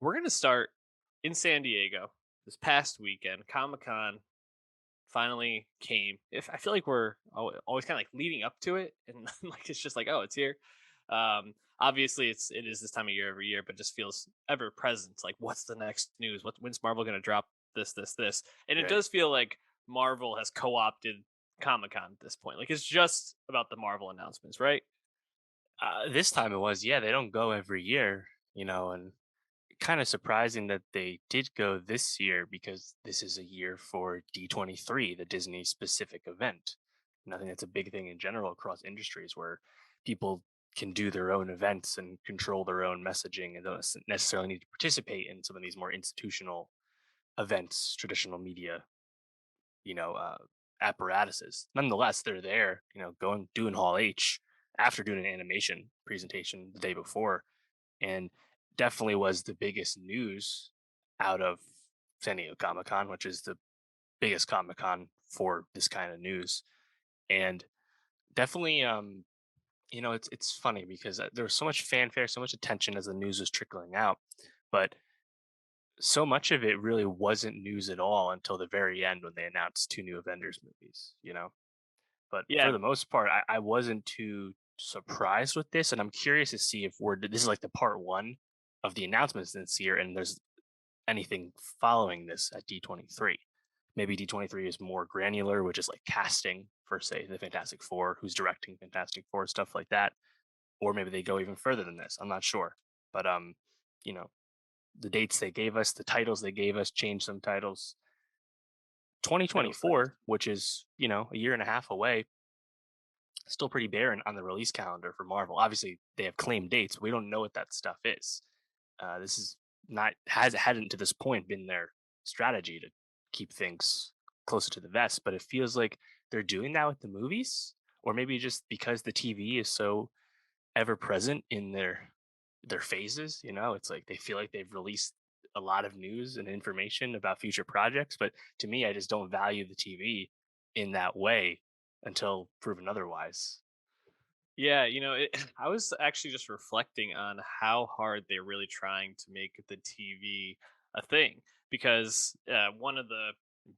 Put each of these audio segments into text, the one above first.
We're gonna start in San Diego this past weekend. Comic Con finally came. If I feel like we're always kind of like leading up to it, and like it's just like, oh, it's here. Obviously, it is this time of year every year, but it just feels ever present. Like, what's the next news? When's Marvel gonna drop this? And it Right. does feel like Marvel has co-opted Comic Con at this point. Like, it's just about the Marvel announcements, right? This time it was, yeah, they don't go every year, and kind of surprising that they did go this year because this is a year for D23, the Disney specific event. And I think that's a big thing in general across industries where people can do their own events and control their own messaging and don't necessarily need to participate in some of these more institutional events, traditional media, you know, uh, apparatuses. Nonetheless, they're there, going doing Hall H after doing an animation presentation the day before, and definitely was the biggest news out of San Diego Comic Con, which is the biggest Comic Con for this kind of news. And definitely, it's funny because there was so much fanfare, so much attention as the news was trickling out, but so much of it really wasn't news at all until the very end when they announced two new Avengers movies. But for Yeah, the most part, I wasn't too surprised with this, and I'm curious to see if this is like the part one of the announcements this year, and there's anything following this at D23. Maybe D23 is more granular, which is like casting for, say, the Fantastic Four, who's directing Fantastic Four, stuff like that, or maybe they go even further than this. I'm not sure, but you know, the dates they gave us, the titles they gave us, changed some titles. I know. 2024, which is a year and a half away, still pretty barren on the release calendar for Marvel. Obviously, they have claimed dates. But we don't know what that stuff is. This is not has hadn't to this point been their strategy to keep things closer to the vest, but it feels like they're doing that with the movies, or maybe just because the TV is so ever present in their phases. It's like they feel like they've released a lot of news and information about future projects, but to me, I just don't value the TV in that way until proven otherwise. Yeah, I was actually just reflecting on how hard they're really trying to make the TV a thing because one of the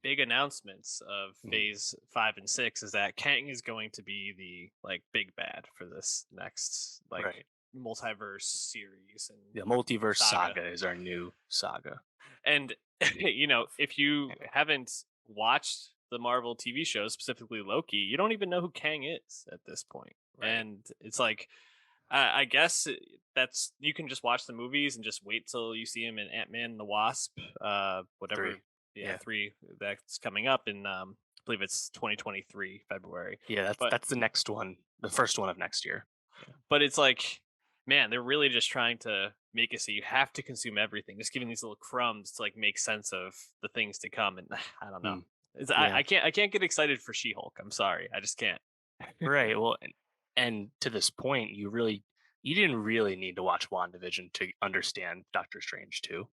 big announcements of Mhm. phase 5 and 6 is that Kang is going to be the like big bad for this next like Right. multiverse series and The multiverse saga. saga is our new saga. And if you haven't watched the Marvel TV shows, specifically Loki, you don't even know who Kang is at this point. Right. And it's like I guess that's you can just watch the movies and just wait till you see him in Ant Man and the Wasp, whatever, 3. yeah, Yeah. three that's coming up in, I believe it's 2023 February. Yeah, that's But that's the next one, the first one of next year. Yeah. it's like, man, they're really just trying to make it so you have to consume everything, just giving these little crumbs to like make sense of the things to come. And I don't know, Mm, I yeah. can't get excited for She Hulk. I'm sorry, I just can't. Right. Well, and to this point, you didn't really need to watch WandaVision to understand Doctor Strange too.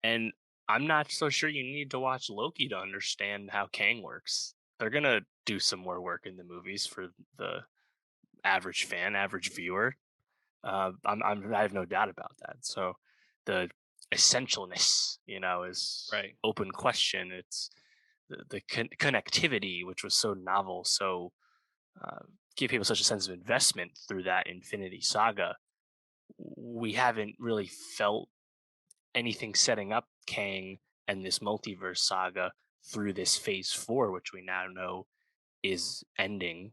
And I'm not so sure you need to watch Loki to understand how Kang works. They're gonna do some more work in the movies for the average fan, average viewer. I have no doubt about that. So the essentialness, is Right. open question. It's the connectivity, which was so novel, so uh, give people such a sense of investment through that Infinity Saga. We haven't really felt anything setting up Kang and this multiverse saga through this phase four, which we now know is ending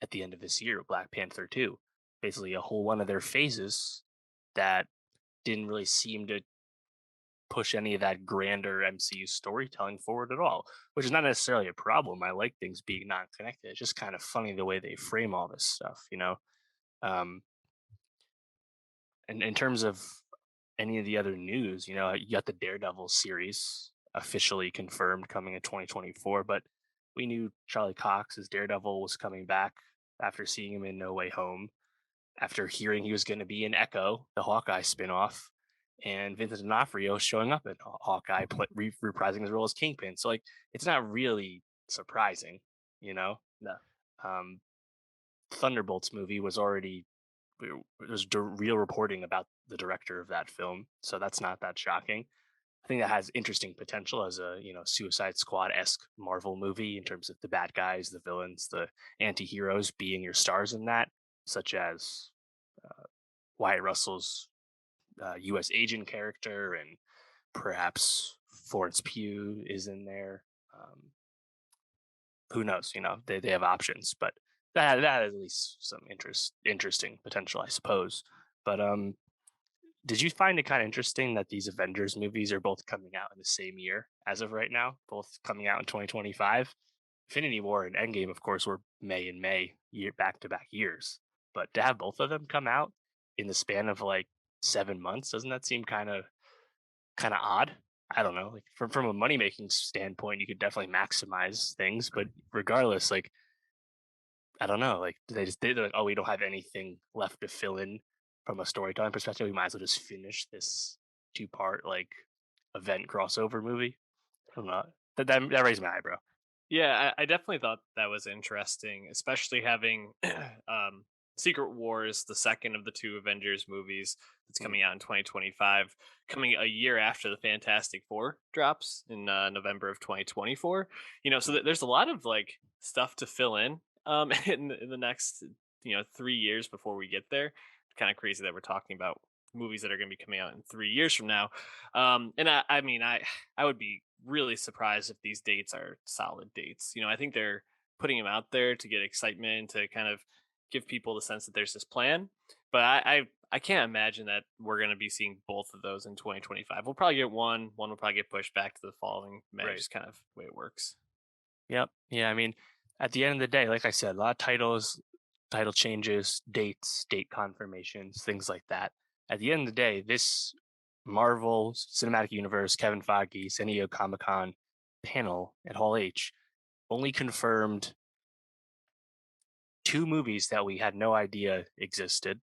at the end of this year, Black Panther 2. Basically, a whole one of their phases that didn't really seem to push any of that grander MCU storytelling forward at all, which is not necessarily a problem. I like things being non connected. It's just kind of funny the way they frame all this stuff. Um, and in terms of any of the other news, you got the Daredevil series officially confirmed coming in 2024, but we knew Charlie Cox as Daredevil was coming back after seeing him in No Way Home, after hearing he was going to be in Echo, the Hawkeye spinoff, and Vincent D'Onofrio showing up in Hawkeye, reprising his role as Kingpin. So, like, it's not really surprising, you know? No. Um, Thunderbolts movie was already there's real reporting about the director of that film, so that's not that shocking. I think that has interesting potential as a Suicide Squad esque Marvel movie in terms of the bad guys, the villains, the anti-heroes being your stars in that, such as Wyatt Russell's U.S. agent character, and perhaps Florence Pugh is in there. Um, who knows? They have options, but that has at least some interesting potential, I suppose. But did you find it kind of interesting that these Avengers movies are both coming out in the same year as of right now, both coming out in 2025? Infinity War and Endgame, of course, were May and May, year back to back years. But to have both of them come out in the span of like 7 months, doesn't that seem kind of odd? I don't know. Like from a money making standpoint, you could definitely maximize things, but regardless, like I don't know, like they're like, oh, we don't have anything left to fill in from a storytelling perspective. We might as well just finish this 2 part like event crossover movie. I don't know. That raised my eyebrow. Yeah, I definitely thought that was interesting, especially having Secret Wars, the second of the two Avengers movies that's Mm, coming out in 2025, coming a year after the Fantastic Four drops in November of 2024. So mm, there's a lot of like stuff to fill in in the next 3 years before we get there. Kind of crazy that we're talking about movies that are going to be coming out in 3 years from now. And I mean, I would be really surprised if these dates are solid dates. I think they're putting them out there to get excitement, to kind of give people the sense that there's this plan. But I can't imagine that we're going to be seeing both of those in 2025. We'll probably get one. One will probably get pushed back to the following May. right. Just kind of the way it works. Yep. Yeah. I mean, at the end of the day, like I said, a lot of titles, title changes, dates, date confirmations, things like that. At the end of the day, this Marvel Cinematic Universe, Kevin Feige, San Diego Comic Con panel at Hall H only confirmed 2 movies that we had no idea existed,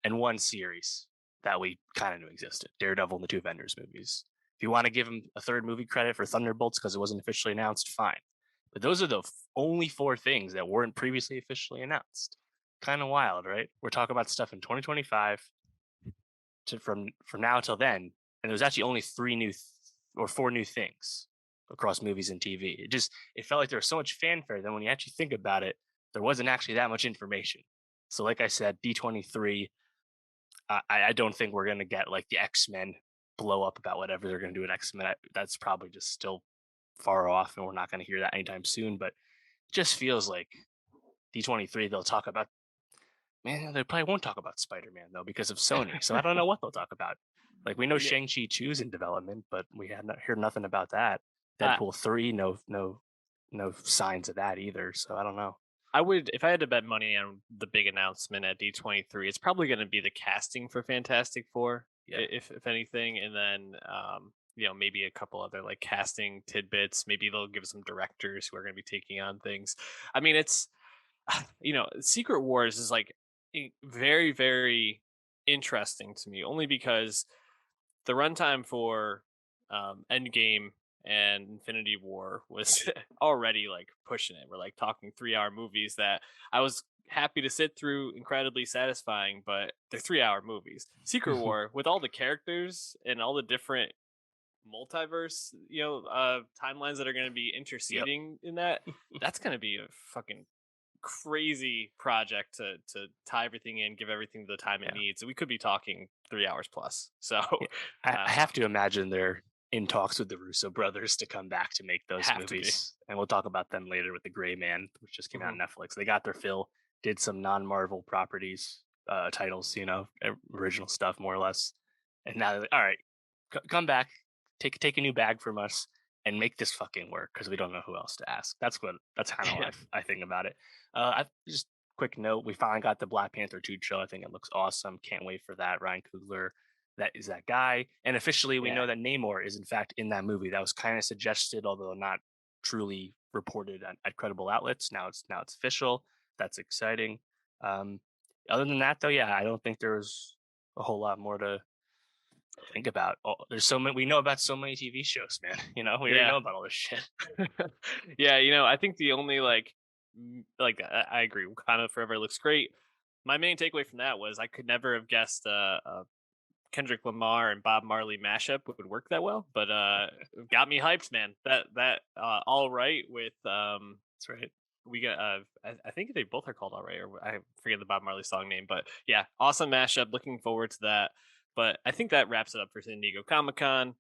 and one series that we kind of knew existed, Daredevil and the 2 Avengers movies. If you want to give him a third movie credit for Thunderbolts because it wasn't officially announced, fine. But those are the only 4 things that weren't previously officially announced. Kind of wild, right? We're talking about stuff in 2025 from now till then, and there's actually only 4 new things across movies and TV. It felt like there was so much fanfare. Then when you actually think about it, there wasn't actually that much information. So, like I said, D23. I don't think we're gonna get like the X-Men blow up about whatever they're gonna do in X-Men. That's probably just still far off, and we're not gonna hear that anytime soon. But it just feels like D23 they'll talk about. Man, they probably won't talk about Spider-Man though because of Sony. So I don't know what they'll talk about. Like we know Yeah, Shang-Chi 2's in development, but we had not heard nothing about that. I, Deadpool 3, no signs of that either. So I don't know. I would, if I had to bet money on the big announcement at D23, it's probably going to be the casting for Fantastic Four, Yeah. if anything, and then maybe a couple other like casting tidbits. Maybe they'll give some directors who are going to be taking on things. I mean, it's Secret Wars is like very very interesting to me, only because the runtime for Endgame and Infinity War was already like pushing it. We're like talking 3 hour movies that I was happy to sit through, incredibly satisfying, but they're 3 hour movies. Secret War, with all the characters and all the different multiverse, timelines that are going to be Yep. interceding in that, that's going to be a fucking crazy project to tie everything in, give everything the time it Yeah. needs. We could be talking 3 hours plus. So Yeah, I uh have to imagine they're in talks with the Russo brothers to come back to make those have to be. movies, and we'll talk about them later with the Gray Man, which just came out Mhm. on Netflix. They got their fill, did some non-Marvel properties, titles, original stuff more or less, and now they're like, all right, come back, take a new bag from us, and make this fucking work because we don't know who else to ask. That's kind of what Yeah. I think about it. I just quick note: we finally got the Black Panther 2 show. I think it looks awesome. Can't wait for that. Ryan Coogler, that is that guy. And officially, we Yeah. know that Namor is in fact in that movie. That was kind of suggested, although not truly reported at credible outlets. Now it's official. That's exciting. Um, other than that, though, yeah, I don't think there's a whole lot more to think about. There's so many. We know about so many TV shows, man. We already Yeah. know about all this shit. Yeah, I think the only like I agree. Wakanda Forever looks great. my main takeaway from that was I could never have guessed Kendrick Lamar and Bob Marley mashup would work that well, but it got me hyped, man. That all right with That's right. we got I think they both are called all right, or I forget the Bob Marley song name, but yeah, awesome mashup. Looking forward to that. But I think that wraps it up for San Diego Comic Con.